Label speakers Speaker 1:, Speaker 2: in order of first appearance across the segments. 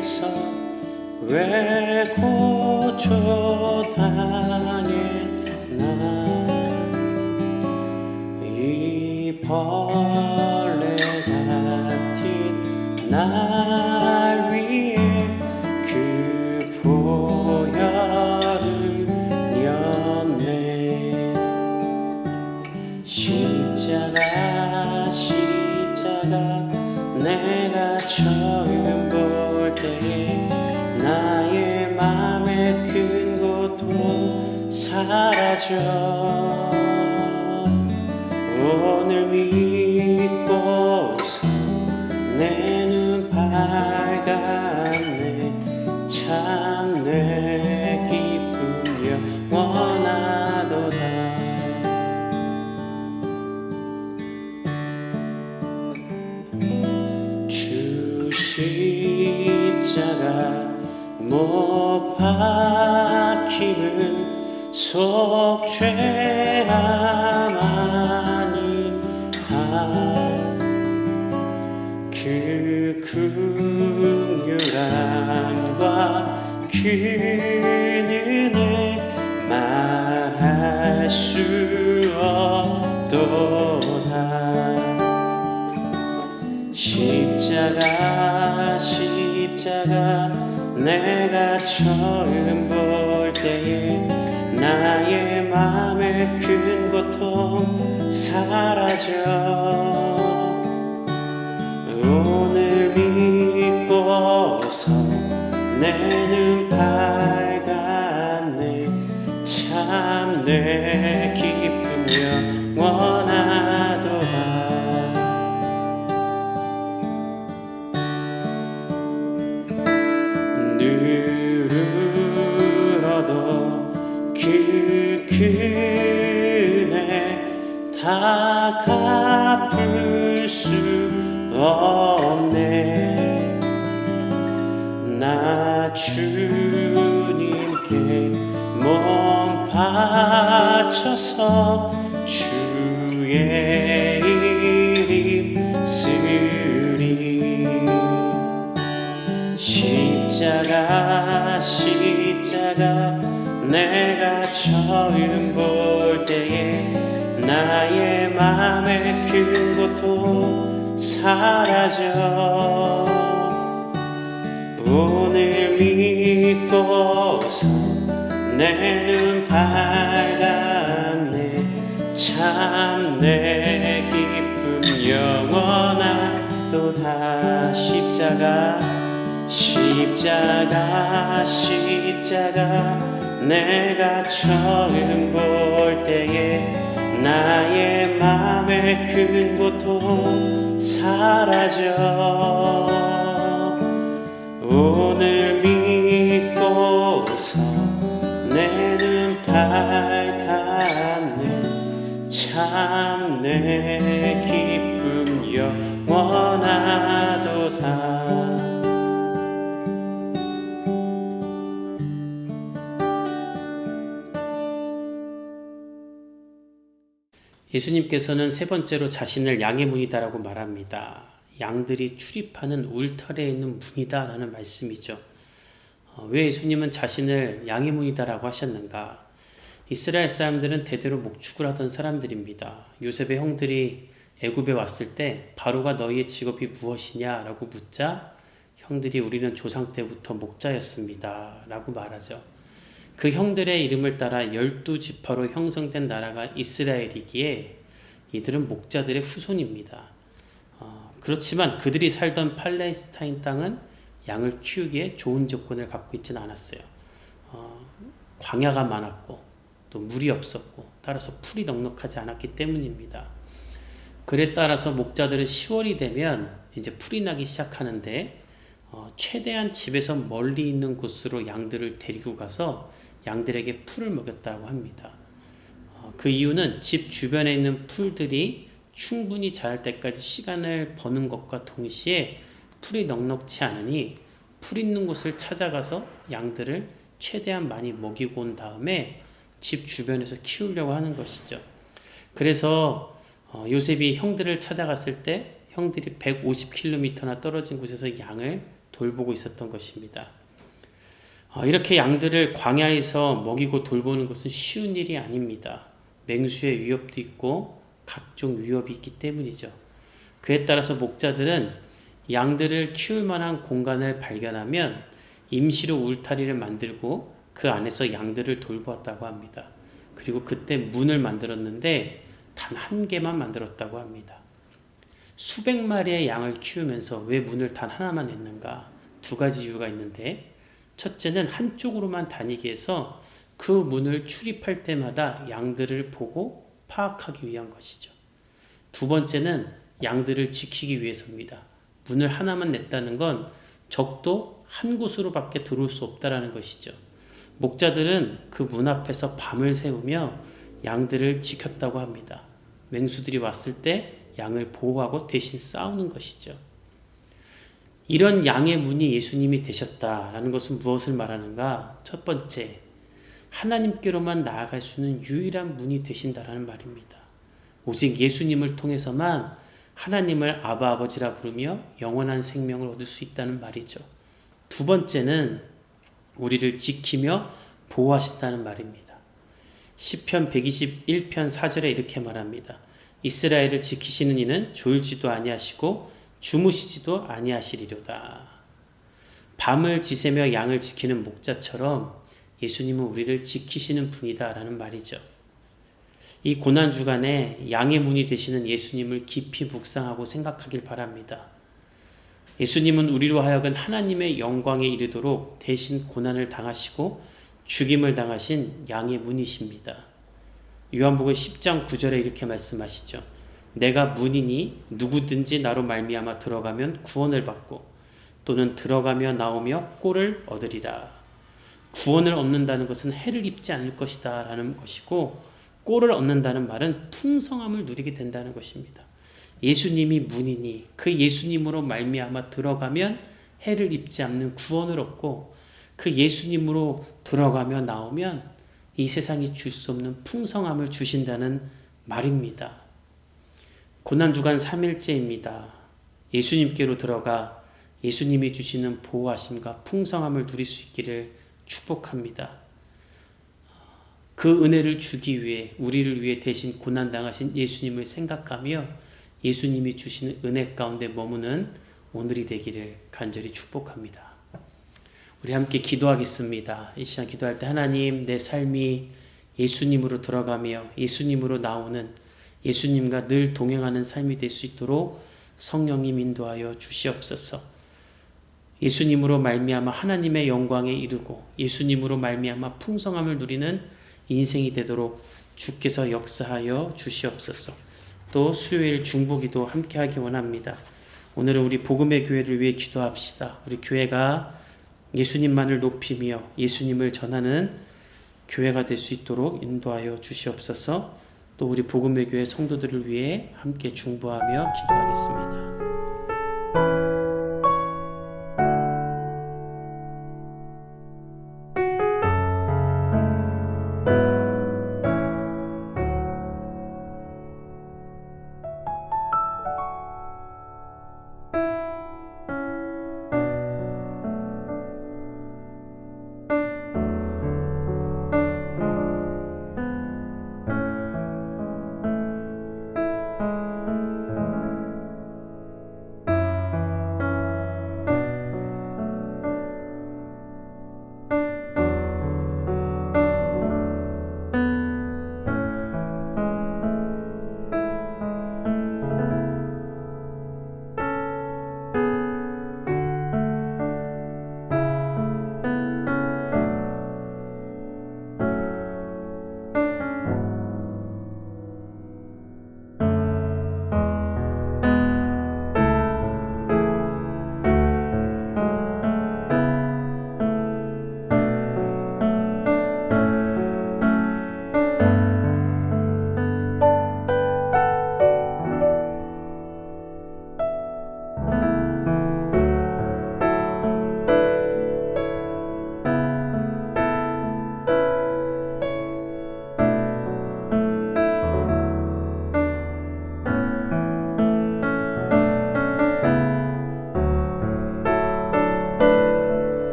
Speaker 1: 땅에서 왜 고초당했나. 이 벌레 같은 날 위에 그 보혈을 렸네. 십자가 내가 처음 볼 때에 나의 맘에 큰 고통 사라져. 오늘 믿고서 내 눈 밝았네. 참 내 기쁨 영원하도다. 주 십자가 못 박힘은 속죄함 아닌가. 그 긍휼함과 그 은혜 말할 수 없도다. 십자가 내가 처음 볼 때에 나의 맘에 큰 고통 사라져. 오늘 믿고서 내 눈 밝았네. 참 내 기쁨 영원하도다. 누르러도 그 은혜 다 갚을 수 없네. 나 주님께 몸 바쳐서 주의 이름 쓰리. 십자가 내가 처음 볼 때에 나의 맘에 큰 고통 사라져. 오늘 믿고서 내 눈 밝았네. 참 내 기쁨 영원하도다. 십자가 내가 처음 볼 때에 나의 맘에 큰 고통 사라져. 오늘 믿고서 내 눈 밝았네. 참 내 기쁨 영원하도다. 예수님께서는 세 번째로 자신을 양의 문이다라고 말합니다. 양들이 출입하는 울터리에 있는 문이다 라는 말씀이죠. 왜 예수님은 자신을 양의 문이다라고 하셨는가? 이스라엘 사람들은 대대로 목축을 하던 사람들입니다. 요셉의 형들이 애굽에 왔을 때 바로가 너희의 직업이 무엇이냐 라고 묻자 형들이 우리는 조상 때부터 목자였습니다 라고 말하죠. 그 형들의 이름을 따라 12지파로 형성된 나라가 이스라엘이기에 이들은 목자들의 후손입니다. 그렇지만 그들이 살던 팔레스타인 땅은 양을 키우기에 좋은 조건을 갖고 있지는 않았어요. 광야가 많았고 또 물이 없었고 따라서 풀이 넉넉하지 않았기 때문입니다. 그에 따라서 목자들은 10월이 되면 이제 풀이 나기 시작하는데 최대한 집에서 멀리 있는 곳으로 양들을 데리고 가서 양들에게 풀을 먹였다고 합니다. 그 이유는 집 주변에 있는 풀들이 충분히 자랄 때까지 시간을 버는 것과 동시에 풀이 넉넉치 않으니 풀 있는 곳을 찾아가서 양들을 최대한 많이 먹이고 온 다음에 집 주변에서 키우려고 하는 것이죠. 그래서 요셉이 형들을 찾아갔을 때 형들이 150km나 떨어진 곳에서 양을 돌보고 있었던 것입니다. 이렇게 양들을 광야에서 먹이고 돌보는 것은 쉬운 일이 아닙니다. 맹수의 위협도 있고 각종 위협이 있기 때문이죠. 그에 따라서 목자들은 양들을 키울 만한 공간을 발견하면 임시로 울타리를 만들고 그 안에서 양들을 돌보았다고 합니다. 그리고 그때 문을 만들었는데 단 한 개만 만들었다고 합니다. 수백 마리의 양을 키우면서 왜 문을 단 하나만 냈는가? 두 가지 이유가 있는데, 첫째는 한쪽으로만 다니게 해서 그 문을 출입할 때마다 양들을 보고 파악하기 위한 것이죠. 두 번째는 양들을 지키기 위해서입니다. 문을 하나만 냈다는 건 적도 한 곳으로밖에 들어올 수 없다라는 것이죠. 목자들은 그 문 앞에서 밤을 새우며 양들을 지켰다고 합니다. 맹수들이 왔을 때 양을 보호하고 대신 싸우는 것이죠. 이런 양의 문이 예수님이 되셨다라는 것은 무엇을 말하는가? 첫 번째, 하나님께로만 나아갈 수 있는 유일한 문이 되신다라는 말입니다. 오직 예수님을 통해서만 하나님을 아바 아버지라 부르며 영원한 생명을 얻을 수 있다는 말이죠. 두 번째는 우리를 지키며 보호하신다는 말입니다. 시편 121편 4절에 이렇게 말합니다. 이스라엘을 지키시는 이는 졸지도 아니하시고 주무시지도 아니하시리로다. 밤을 지새며 양을 지키는 목자처럼 예수님은 우리를 지키시는 분이다라는 말이죠. 이 고난주간에 양의 문이 되시는 예수님을 깊이 묵상하고 생각하길 바랍니다. 예수님은 우리로 하여금 하나님의 영광에 이르도록 대신 고난을 당하시고 죽임을 당하신 양의 문이십니다. 요한복음 10장 9절에 이렇게 말씀하시죠. 내가 문이니 누구든지 나로 말미암아 들어가면 구원을 받고 또는 들어가며 나오며 꼴을 얻으리라. 구원을 얻는다는 것은 해를 입지 않을 것이다 라는 것이고, 꼴을 얻는다는 말은 풍성함을 누리게 된다는 것입니다. 예수님이 문이니 그 예수님으로 말미암아 들어가면 해를 입지 않는 구원을 얻고, 그 예수님으로 들어가며 나오면 이 세상이 줄 수 없는 풍성함을 주신다는 말입니다. 고난주간 3일째입니다. 예수님께로 들어가 예수님이 주시는 보호하심과 풍성함을 누릴 수 있기를 축복합니다. 그 은혜를 주기 위해 우리를 위해 대신 고난당하신 예수님을 생각하며 예수님이 주시는 은혜 가운데 머무는 오늘이 되기를 간절히 축복합니다. 우리 함께 기도하겠습니다. 이 시간 기도할 때 하나님, 내 삶이 예수님으로 들어가며 예수님으로 나오는, 예수님과 늘 동행하는 삶이 될 수 있도록 성령님 인도하여 주시옵소서. 예수님으로 말미암아 하나님의 영광에 이르고 예수님으로 말미암아 풍성함을 누리는 인생이 되도록 주께서 역사하여 주시옵소서. 또 수요일 중보기도 함께하기 원합니다. 오늘은 우리 복음의 교회를 위해 기도합시다. 우리 교회가 예수님만을 높이며 예수님을 전하는 교회가 될 수 있도록 인도하여 주시옵소서. 또 우리 복음의 교회 성도들을 위해 함께 중보하며 기도하겠습니다.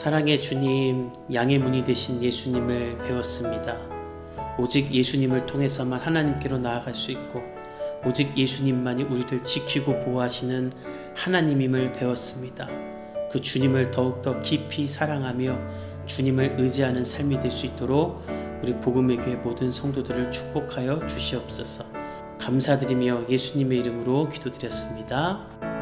Speaker 1: 사랑의 주님, 양의 문이 되신 예수님을 배웠습니다. 오직 예수님을 통해서만 하나님께로 나아갈 수 있고 오직 예수님만이 우리를 지키고 보호하시는 하나님임을 배웠습니다. 그 주님을 더욱더 깊이 사랑하며 주님을 의지하는 삶이 될 수 있도록 우리 복음의 교회 모든 성도들을 축복하여 주시옵소서. 감사드리며 예수님의 이름으로 기도드렸습니다.